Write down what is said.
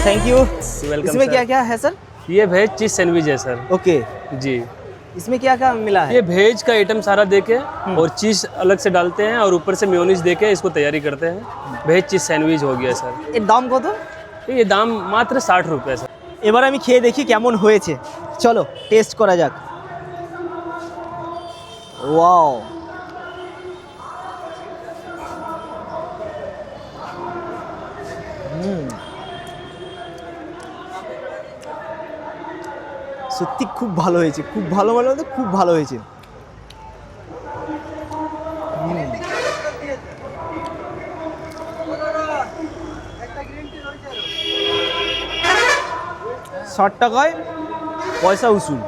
Thank you. Welcome इसमें sir. क्या क्या है सर? ये वेज चीज सैंडविच है सर। ओके, जी, इसमें क्या क्या मिला है? ये वेज का आइटम सारा देके और चीज अलग से डालते हैं और ऊपर से मेयोनीज देके इसको तैयारी करते हैं। वेज चीज सैंडविच हो गया सर। এর দাম কত? ये दाम मात्र 60 रुपये सर। এবার আমি খেয়ে দেখি কেমন হয়েছে। চলো টেস্ট করা যাক। ওয়াও, সত্যি খুব ভালো হয়েছে, খুব ভালো মানে বলতে খুব ভালো হয়েছে। ষাট টাকায় পয়সা উসুল।